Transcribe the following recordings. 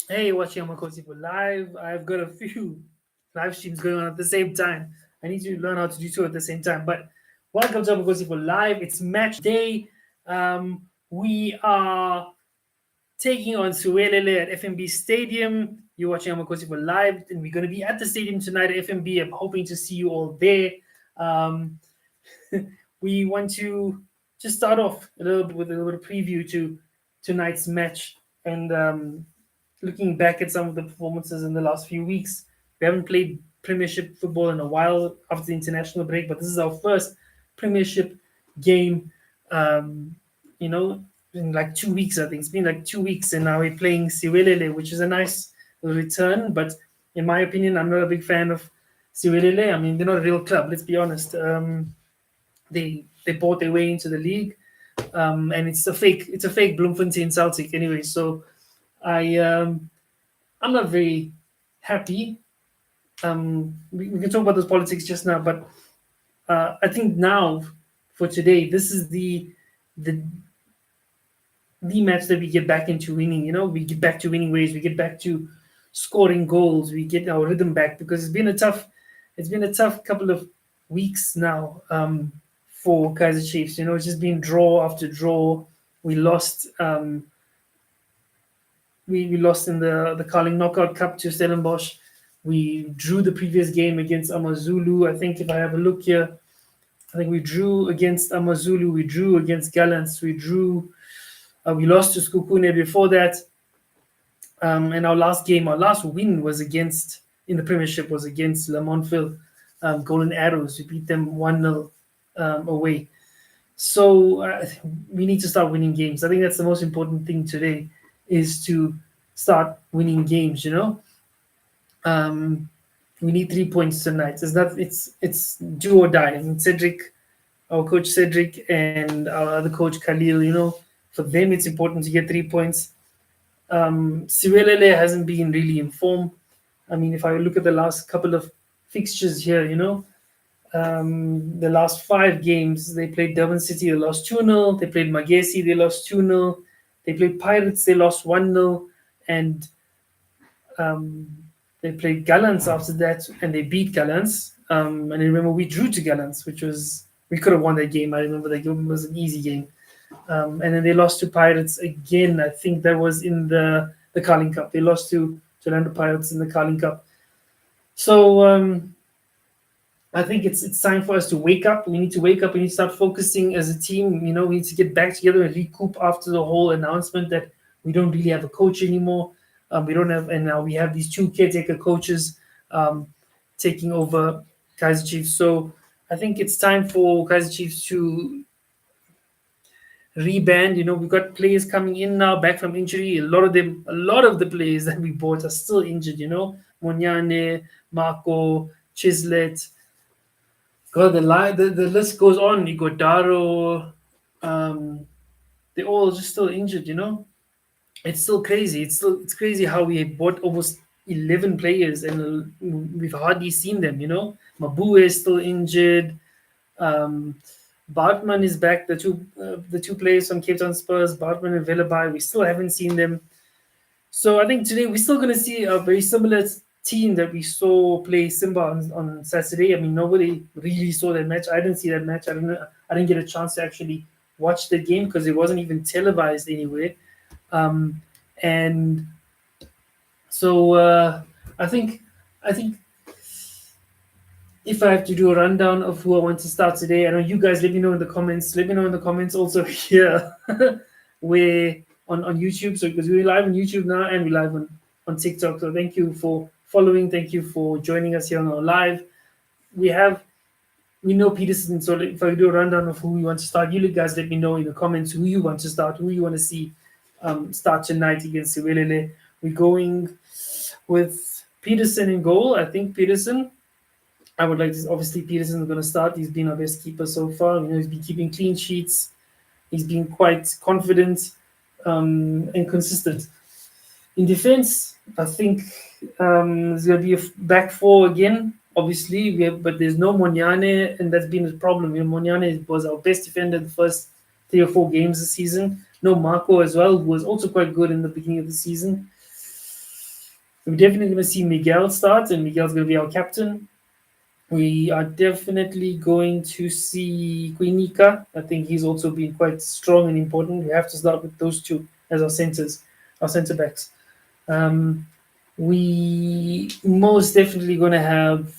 Hey, watching Amakosi for live. I've got a few live streams going on at the same time. I need to learn how to do two at the same time. But welcome to Amakosi for live. It's match day. We are taking on Siwelele at FMB Stadium. You're watching Amakosi for live, and we're going to be at the stadium tonight at FMB. I'm hoping to see you all there. Um, we want to just start off a little bit with a little preview to tonight's match and looking back at some of the performances in the last few weeks. We haven't played Premiership football in a while after the international break, but this is our first Premiership game. Um, you know, in like 2 weeks, I think it's been like 2 weeks, and now we're playing Siwelele, which is a nice return. But in my opinion, I'm not a big fan of Siwelele. I mean, they're not a real club. Let's be honest. They bought their way into the league, and it's a fake Bloemfontein Celtic anyway. So I'm not very happy. We can talk about those politics just now, but I think now for today, this is the the match that we get back into winning. We get back to winning ways. We get back to scoring goals. We get our rhythm back because it's been a tough couple of weeks now for Kaizer Chiefs. It's just been draw after draw. We lost. We lost in the Carling Knockout Cup to Stellenbosch. We drew the previous game against Amazulu. I think if I have a look here, I think we drew against Amazulu. We drew against Gallants. We lost to Skukune before that. And our last win was against in the Premiership was against Lamontville Golden Arrows. We beat them 1-0 away. So we need to start winning games. I think that's the most important thing today is to start winning games. We need 3 points tonight. It's do or die. I mean, our coach Cedric, and our other coach Khalil. For them it's important to get 3 points. Siwelele hasn't been really in form. I mean, if I look at the last couple of fixtures here, the last 5 games, they played Durban City, they lost 2-0. They played Magesi, they lost 2-0. They played Pirates, they lost 1-0. And um, they played Gallants after that, and they beat Gallants. And I remember we drew to Gallants, we could have won that game. I remember that game was an easy game. And then they lost to Pirates again. I think that was in the Carling Cup. They lost to Orlando Pirates in the Carling Cup. So I think it's time for us to wake up. We need to wake up. We need to start focusing as a team. We need to get back together and recoup after the whole announcement that we don't really have a coach anymore. We don't have, and now we have these two caretaker coaches taking over Kaizer Chiefs. So I think it's time for Kaizer Chiefs to reband. We've got players coming in now back from injury. A lot of the players that we bought are still injured. Monyane, Marco, Chislet. God, the list goes on. You got Daro. Um, they're all just still injured. It's still crazy. It's crazy how we bought almost 11 players and we've hardly seen them. Mabue is still injured. Um, Bartman is back. The two players from Cape Town Spurs, Bartman and Velabai, we still haven't seen them. So I think today we're still going to see a very similar team that we saw play Simba on Saturday. I mean, nobody really saw that match. I didn't see that match. I didn't get a chance to actually watch the game because it wasn't even televised anywhere. And so I think if I have to do a rundown of who I want to start today, I know you guys let me know in the comments. Let me know in the comments also here where on YouTube. So because we're live on YouTube now and we're live on TikTok. So thank you for following. Thank you for joining us here on our live. We know Peterson. So if I do a rundown of who you want to start, you guys let me know in the comments who you want to start, who you want to see start tonight against Siwelele. We're going with Peterson in goal. I think Peterson. I would like to. Obviously, Peterson's going to start. He's been our best keeper so far. He's been keeping clean sheets. He's been quite confident and consistent. In defense, I think there's going to be a back four again. Obviously, but there's no Monyane, and that's been a problem. Monyane was our best defender the first 3 or 4 games this season. No Marco as well, who was also quite good in the beginning of the season. We're definitely going to see Miguel start, and Miguel's going to be our captain. We are definitely going to see Quinica. I think he's also been quite strong and important. We have to start with those two as our centers, our centre backs. Um, we most definitely going to have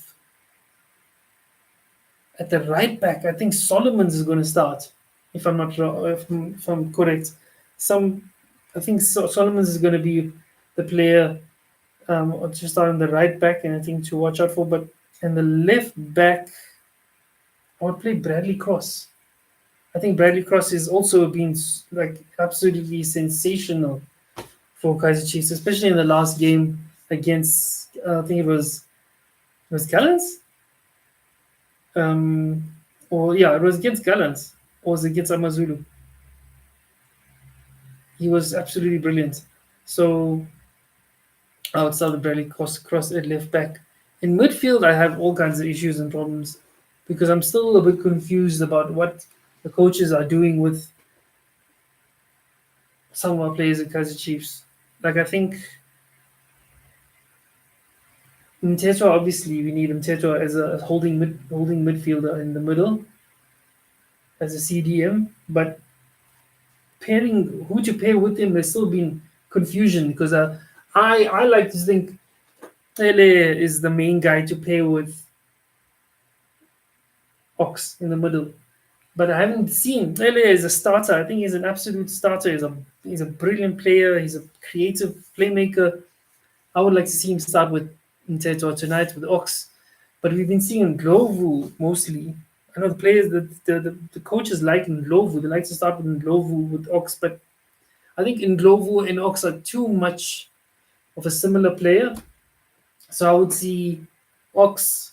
at the right back. I think Solomon's is going to start, if I'm not wrong, if I'm correct. Some, I think Solomon's is going to be the player to start on the right back, and I think to watch out for. But in the left back, I would play Bradley Cross. I think Bradley Cross has also been like absolutely sensational for Kaizer Chiefs, especially in the last game against I think it was Gallants, um, or yeah, it was against Gallants, or was it against Amazulu? He was absolutely brilliant. So outside the Bradley cross at left back. In midfield, I have all kinds of issues and problems because I'm still a bit confused about what the coaches are doing with some of our players at Kaizer Chiefs. Like I think Mteto, obviously we need Mteto as a holding midfielder in the middle as a CDM, but pairing who to pair with him, there's still been confusion because I like to think Pele is the main guy to pair with Ox in the middle. But I haven't seen Pele as a starter. I think he's an absolute starter. He's a brilliant player. He's a creative playmaker. I would like to see him start with Inteto tonight with Ox. But we've been seeing Ndlovu mostly. I know the players that the coaches like Ndlovu. They like to start with Ndlovu with Ox, but I think Ndlovu and Ox are too much of a similar player. So I would see Ox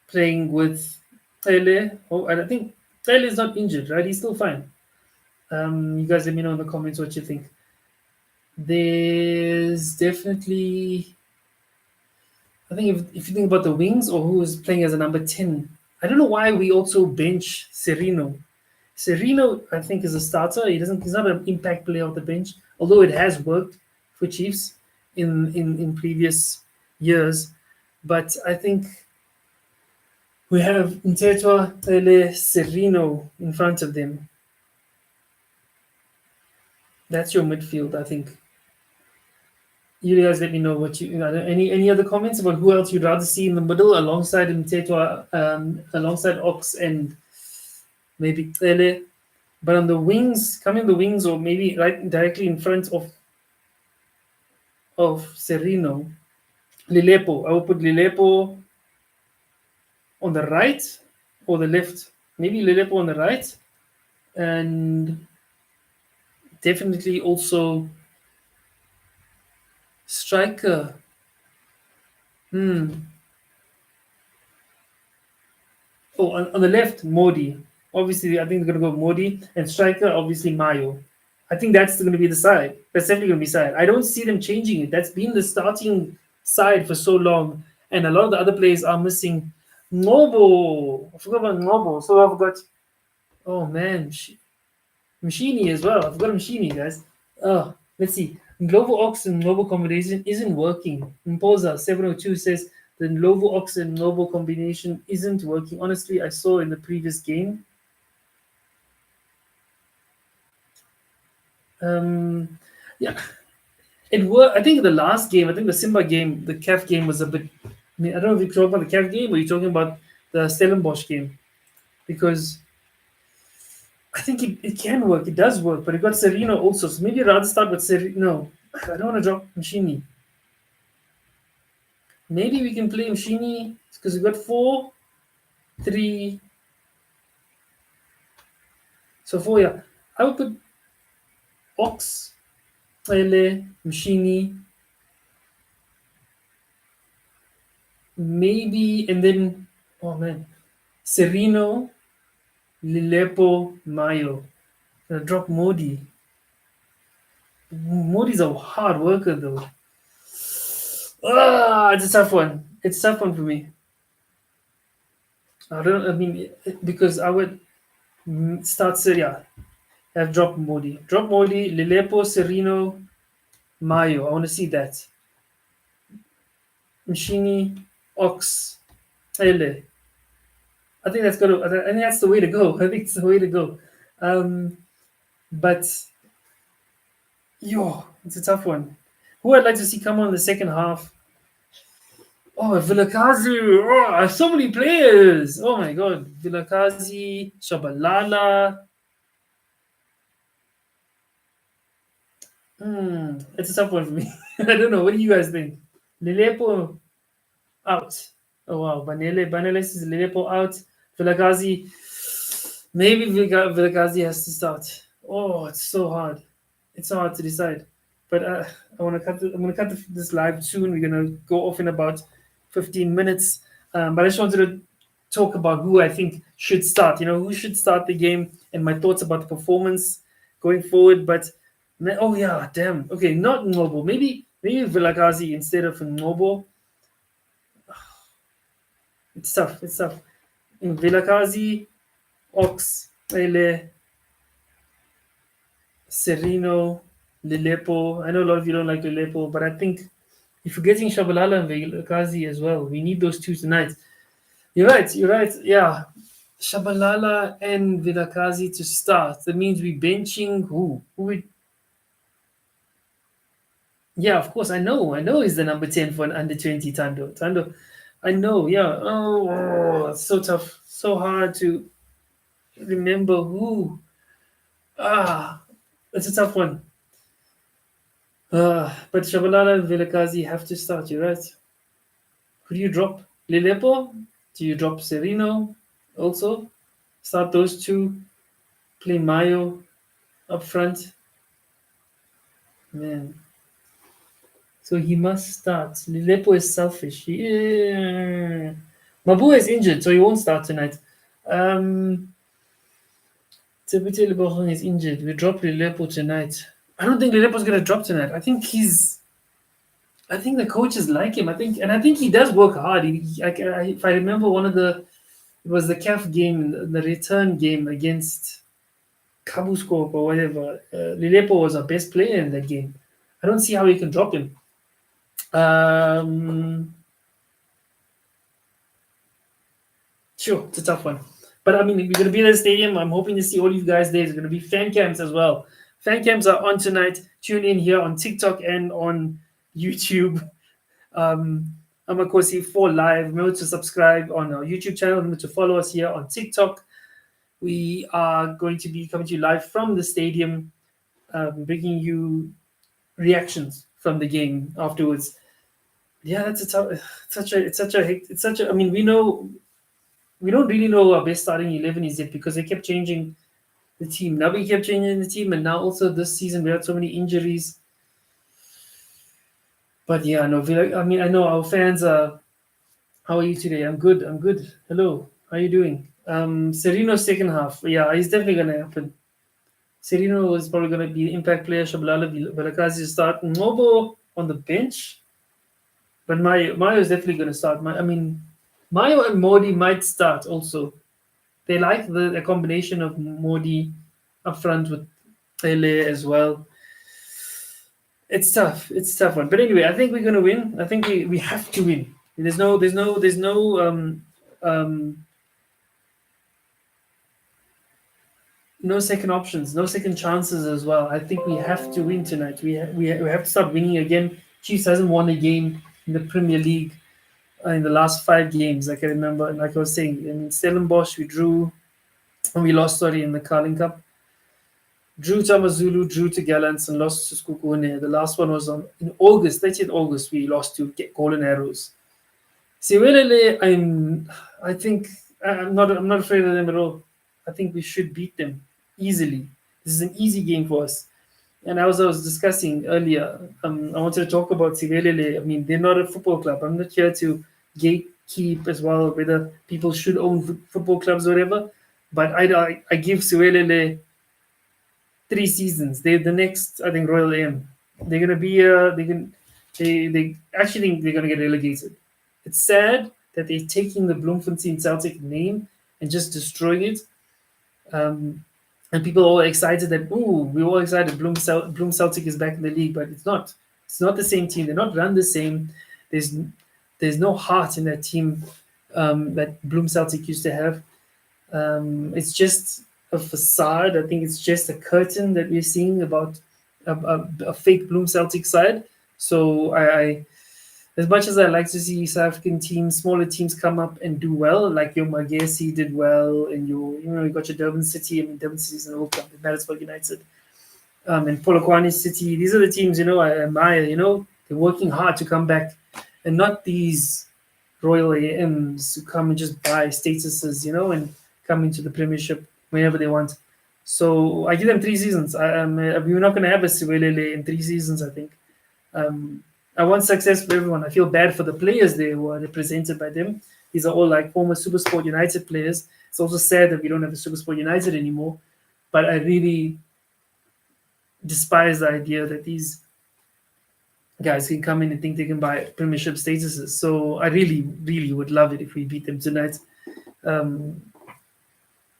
playing with Pele. Oh, and I think Pele is not injured, right? He's still fine. You guys let me know in the comments what you think. There's definitely, I think if you think about the wings or who is playing as a number 10, I don't know why we also bench Serino. Serino, I think, is a starter. He's not an impact player off the bench, although it has worked for Chiefs in previous years. But I think we have Ntetwa, Pele, Serino in front of them. That's your midfield, I think. You guys let me know what you know. Any other comments about who else you'd rather see in the middle alongside Mtetwa, alongside Ox and maybe Tele, but on the wings, coming the wings or maybe right directly in front of Serino, Lilepo. I will put Lilepo on the right or the left. Maybe Lilepo on the right, and definitely also striker. Hmm. Oh, on the left, Modi. Obviously, I think they're going to go Modi. And striker, obviously, Mayo. I think that's going to be the side. That's definitely going to be side. I don't see them changing it. That's been the starting side for so long. And a lot of the other players are missing. Nobo. I forgot about Nobo. So I've got, oh man, Machini as well. I've got Machini, guys. Oh, let's see. Glovo Ox and Novo combination isn't working. Imposa 702 says the Glovo Ox and Novo combination isn't working. Honestly, I saw in the previous game. Yeah, it worked. I think the last game, I think the Simba game, the CAF game was a bit. I mean, I don't know if you're talking about the CAF game or you're talking about the Stellenbosch game, because I think it can work. It does work, but it got Serino also. So maybe I'd rather start with Serino. No, I don't want to drop Machini. Maybe we can play Machini because we got 4-3. So 4, yeah. I would put Ox, Ele, Machini, maybe, and then, oh man, Serino, Lilepo, Mayo. Drop Modi. Modi's a hard worker though. Ah, it's a tough one. It's a tough one for me. I mean, because I would start Syria. I've dropped Modi. Drop Modi, Lilepo, Serino, Mayo. I want to see that. Mshini, Ox, Ele. I think that's gonna. I think that's the way to go. I think it's the way to go. Um, but yo, it's a tough one. Who I'd like to see come on in the second half? Oh, Vilakazi. Oh, I have so many players. Oh my god. Vilakazi, Shabalala. It's a tough one for me. I don't know. What do you guys think? Lilepo out. Oh wow. Baneles is Lilepo out. Vilakazi. Maybe Vilakazi has to start. Oh, it's so hard. It's so hard to decide. But I want to cut. I'm going to cut this live soon. We're going to go off in about 15 minutes. But I just wanted to talk about who I think should start. Who should start the game and my thoughts about the performance going forward. But oh yeah, damn. Okay, not Nobo. Maybe Vilakazi instead of Nobo. It's tough. It's tough. In Vilakazi, Ox, Ele, Serino, Lilepo. I know a lot of you don't like Lilepo, but I think if you're getting Shabalala and Vilakazi as well, we need those two tonight. You're right. You're right. Yeah. Shabalala and Vilakazi to start. That means we're benching who? Yeah, of course. I know he's the number 10 for an under 20 Tando. Tando, I know. Yeah. It's so tough. So hard to remember who. It's a tough one. But Shabalala and Vilakazi have to start. You're right. Who do you drop? Lilepo? Do you drop Serino also? Start those two. Play Mayo up front. Man. So he must start. Lilepo is selfish. Yeah. Mabu is injured, so he won't start tonight. Tebete Lebohang is injured. We drop Lilepo tonight. I don't think Lilepo's gonna drop tonight. I think the coaches like him. I think he does work hard. If I remember it was the CAF game, the return game against Kabuskop or whatever. Lilepo was our best player in that game. I don't see how he can drop him. Sure, it's a tough one. But I mean, we're going to be in the stadium. I'm hoping to see all you guys there. There's going to be fan cams as well. Fan cams are on tonight. Tune in here on TikTok and on YouTube. I'm Akosi for live. Remember to subscribe on our YouTube channel. Remember to follow us here on TikTok. We are going to be coming to you live from the stadium, bringing you reactions from the game afterwards. Yeah, that's a tough. It's such a. I mean, we don't really know our best starting 11 is yet because they kept changing the team. Now we kept changing the team, and now also this season we had so many injuries. But yeah, no, I mean, I know our fans are. How are you today? I'm good. I'm good. Hello. How are you doing? Serino's second half. Yeah, he's definitely going to happen. Serino is probably going to be impact player. Shabalala Balakazi start. Nobo on the bench. But Mayo is definitely going to start. Mayo and Modi might start also. They like the combination of Modi up front with Pele as well. It's tough. It's a tough one. But anyway, I think we're gonna win. I think we have to win. No second options, no second chances as well. I think we have to win tonight. We have to start winning again. Chiefs hasn't won a game in the Premier League in the last 5 games. I can remember, and like I was saying, in Stellenbosch we drew, and we lost. Sorry, in the Carling Cup. Drew to Amazulu, drew to Gallants, and lost to Skukune. The last one was in August, 30th August. We lost to Golden Arrows. Siwelele, I think I'm not afraid of them at all. I think we should beat them easily. This is an easy game for us. And as I was discussing earlier, I wanted to talk about Siwelele. I mean, they're not a football club. I'm not here to gatekeep as well whether people should own football clubs or whatever. But I give Siwelele 3 seasons. They're the next, I think, Royal AM. They're gonna be they actually think they're gonna get relegated. It's sad that they're taking the Bloemfontein Celtic name and just destroying it. And people are all excited that we're all excited Bloem Celtic is back in the league, but it's not. It's not the same team. They're not run the same. There's there's no heart in that team that Bloom Celtic used to have. It's just a facade. I think it's just a curtain that we're seeing about a fake Bloom Celtic side. So as much as I like to see South African teams, smaller teams come up and do well, like your Magesi did well, and you got your Durban City. I mean, Durban City's in the World Cup, Maritzburg United, and Polokwane City. These are the teams I admire. They're working hard to come back, and not these Royal AMs who come and just buy statuses, and come into the Premiership whenever they want. So I give them 3 seasons. We're not going to have a Siwelele in 3 seasons, I think. I want success for everyone. I feel bad for the players there who are represented by them. These are all like former Supersport United players. It's also sad that we don't have a Supersport United anymore. But I really despise the idea that these guys can come in and think they can buy Premiership statuses. So I really, really would love it if we beat them tonight. Um,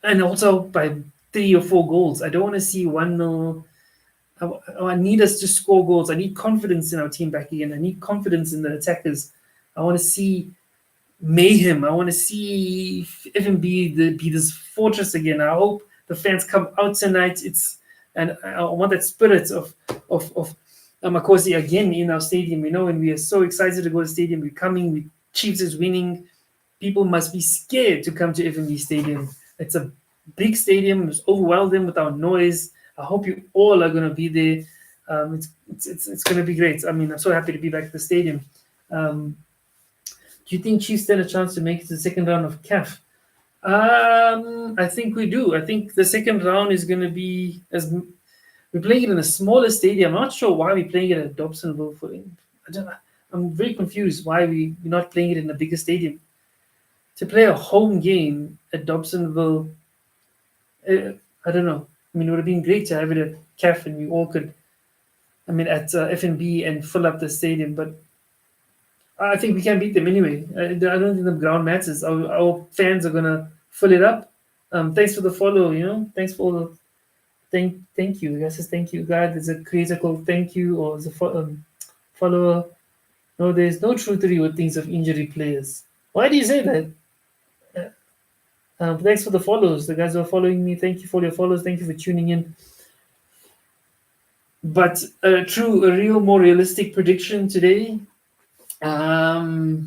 and also by 3 or 4 goals. I don't want to see 1-0. I need us to score goals. I need confidence in our team back again. I need confidence in the attackers. I want to see mayhem. I want to see FNB be this fortress again. I hope the fans come out tonight. And I want that spirit of Makosi again in our stadium. And we are so excited to go to the stadium. We're coming. Chiefs is winning. People must be scared to come to FNB Stadium. It's a big stadium. It's overwhelmed them with our noise. I hope you all are going to be there. It's going to be great. I mean, I'm so happy to be back at the stadium. Do you think Chiefs stand a chance to make it to the second round of CAF? I think we do. I think the second round is going to be as we're playing it in a smaller stadium. I'm not sure why we're playing it at Dobsonville. I don't know. I'm very confused why we're not playing it in a bigger stadium. To play a home game at Dobsonville, I don't know. I mean, it would have been great to have it at CAF and we all could, at FNB and fill up the stadium. But I think we can beat them anyway. I don't think the ground matters. Our fans are going to fill it up. Thanks for the follow, Thanks for all the thank you. I guess it's thank you, God. There's a creator called thank you, or there's a follower. No, there's no truthery with things of injury players. Why do you say that? Thanks for the follows. The guys who are following me, thank you for your follows. Thank you for tuning in. But a real, more realistic prediction today. 2-0.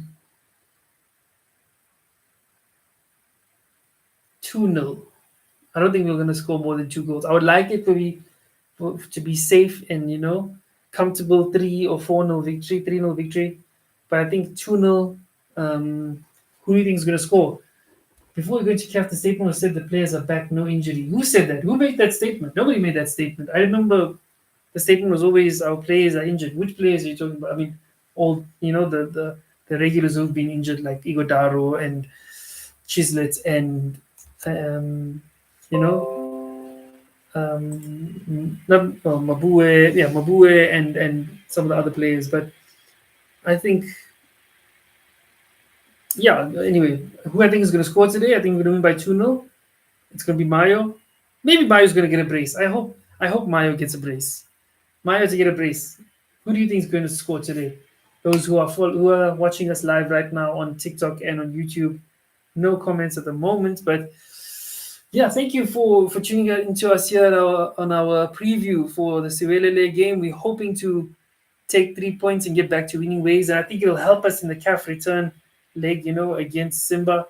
I don't think we're going to score more than 2 goals. I would like it to be safe and, comfortable 3 or 4-0 victory, 3-0 victory. But I think 2-0, who do you think is going to score? Before we go to CAF, the statement was said the players are back, no injury. Who said that? Who made that statement? Nobody made that statement. I remember the statement was always our players are injured. Which players are you talking about? I mean, all the regulars who've been injured, like Igodaro and Chislett and Mabue and some of the other players. But I think, anyway, who I think is going to score today, I think we're going to win by 2-0. It's going to be Mayo. Maybe Mayo's going to get a brace. I hope Mayo gets a brace. Mayo to get a brace. Who do you think is going to score today? Those who are watching us live right now on TikTok and on YouTube. No comments at the moment, but yeah, thank you for tuning into us here on our preview for the Siwelele game. We're hoping to take 3 points and get back to winning ways, and I think it'll help us in the CAF return leg, against Simba.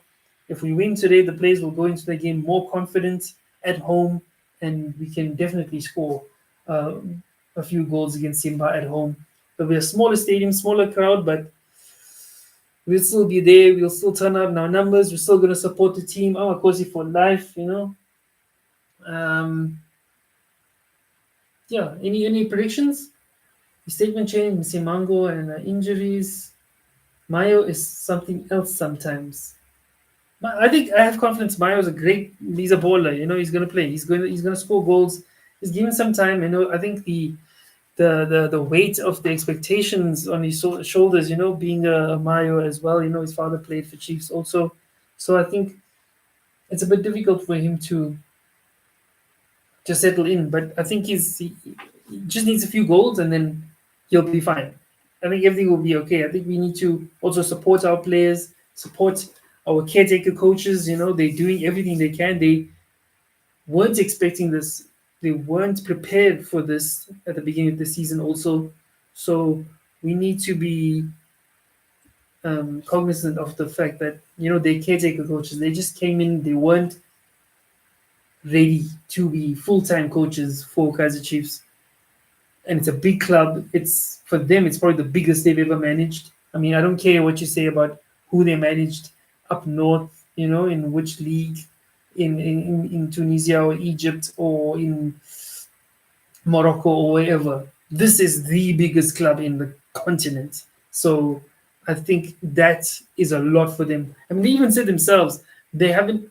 If we win today, the players will go into the game more confident at home, and we can definitely score a few goals against Simba at home. It'll be a smaller stadium, smaller crowd, but we'll still be there. We'll still turn up in our numbers. We're still going to support the team. I'm a Kosi for life, Any predictions? The statement change, Msimango and injuries. Mayo is something else sometimes. I think I have confidence. He's a baller. He's going to play. He's going to score goals. He's given some time. I think the weight of the expectations on his shoulders, being a Mayo as well. His father played for Chiefs also. So I think it's a bit difficult for him to settle in. But I think he just needs a few goals and then, you'll be fine. I think everything will be okay. I think we need to also support our players, support our caretaker coaches. They're doing everything they can. They weren't expecting this. They weren't prepared for this at the beginning of the season, also. So we need to be cognizant of the fact that they caretaker coaches. They just came in. They weren't ready to be full-time coaches for Kaizer Chiefs, and it's a big club. It's for them. It's probably the biggest they've ever managed. I mean, I don't care what you say about who they managed up north. In which league, in Tunisia or Egypt or in Morocco or wherever. This is the biggest club in the continent. So I think that is a lot for them. I mean, they even said themselves they haven't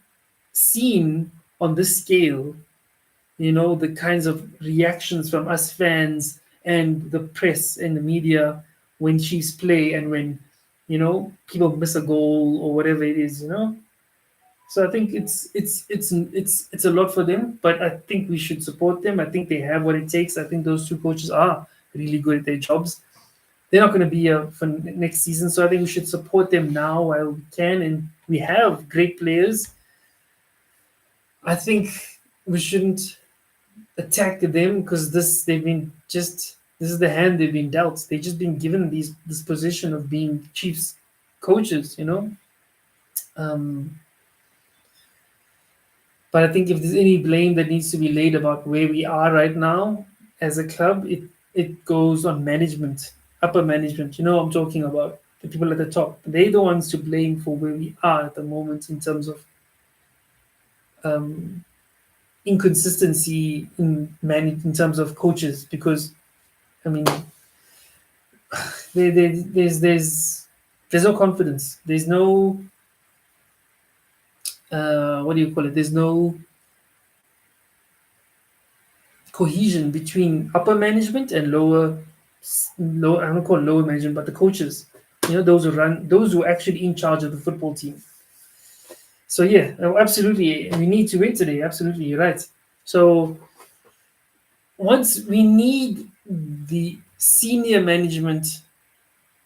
seen on this scale, the kinds of reactions from us fans and the press and the media when Chiefs play and when, people miss a goal or whatever it is. So I think it's a lot for them, but I think we should support them. I think they have what it takes. I think those two coaches are really good at their jobs. They're not going to be for next season, so I think we should support them now while we can, and we have great players. I think we shouldn't attack them because this is the hand they've been dealt. They've just been given this position of being Chiefs coaches. Um, But I think if there's any blame that needs to be laid about where we are right now as a club, it goes on management, upper management. I'm talking about the people at the top. They're the ones to blame for where we are at the moment in terms of um, inconsistency in terms of coaches. Because I mean, there's no confidence. There's no what do you call it? There's no cohesion between upper management and low. I don't call it lower management, but the coaches. Those who are actually in charge of the football team. So yeah, absolutely, we need to win today. Absolutely, you're right. So once we need the senior management,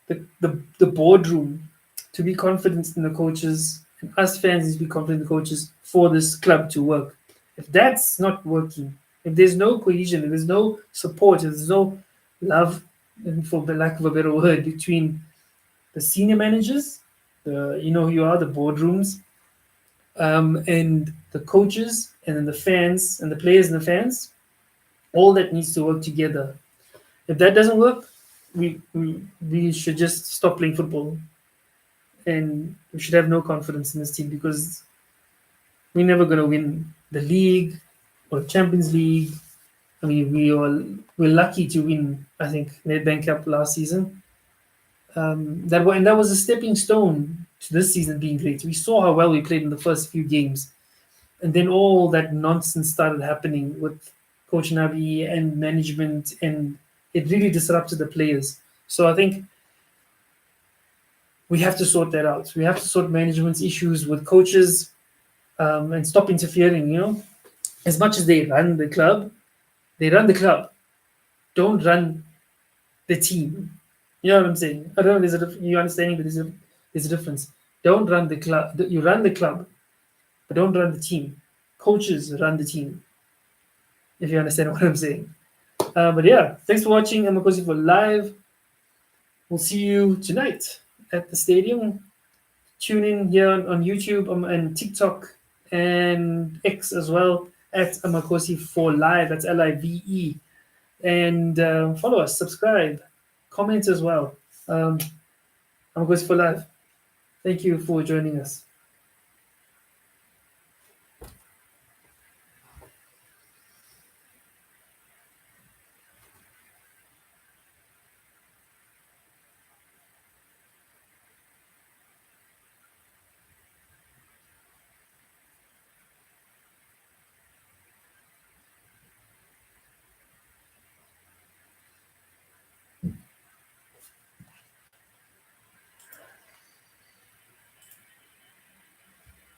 the boardroom, to be confident in the coaches, and us fans need to be confident in the coaches for this club to work. If that's not working, if there's no cohesion, if there's no support, if there's no love, and for the lack of a better word, between the senior managers, who you are, the boardrooms, and the coaches, and then the fans, and the players and the fans, all that needs to work together. If that doesn't work, we should just stop playing football, and we should have no confidence in this team because we're never going to win the league or Champions League. I mean, we're lucky to win, I think, Nedbank Cup last season. That was a stepping stone to this season being great. We saw how well we played in the first few games, and then all that nonsense started happening with Coach Nabi and management, and it really disrupted the players. So I think we have to sort that out. We have to sort management's issues with coaches, and stop interfering. As much as they run the club, they run the club. Don't run the team. You know what I'm saying? I don't know. You understanding that there's a difference. Don't run the club. You run the club, but don't run the team. Coaches run the team. If you understand what I'm saying. But yeah, thanks for watching. I'm Makosi for live. We'll see you tonight at the stadium. Tune in here on YouTube and TikTok and X as well at Amakosi for live. That's Live. And follow us, subscribe, comment as well. Amakosi for live. Thank you for joining us.